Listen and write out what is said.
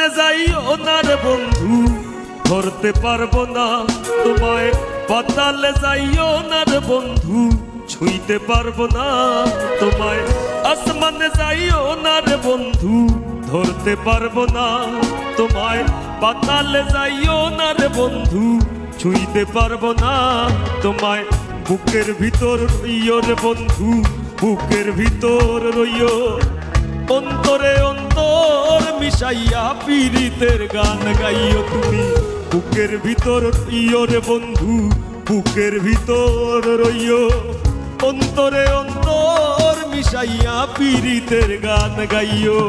আসমানে যাইও না রে বন্ধু, ধরতে পারবো না তোমায়। পাতালে যাইও না রে বন্ধু, ছুঁইতে পারবো না তোমায়। আসমানে যাইও না রে বন্ধু, ধরতে পারবো না তোমায়। পাতালে যাইও না রে বন্ধু, ছুঁইতে পারবো না তোমায়। বুকের ভিতর রইও রে বন্ধু, বুকের ভিতর রইও। অন্তরে অন্তর মিশাইয়া পীড়িতের গান গাইও তুমি। বুকের ভিতর রইও রে বন্ধু, বুকের ভিতর রইও। অন্তরে অন্তর মিশাইয়া পীড়িতের গান গাইও।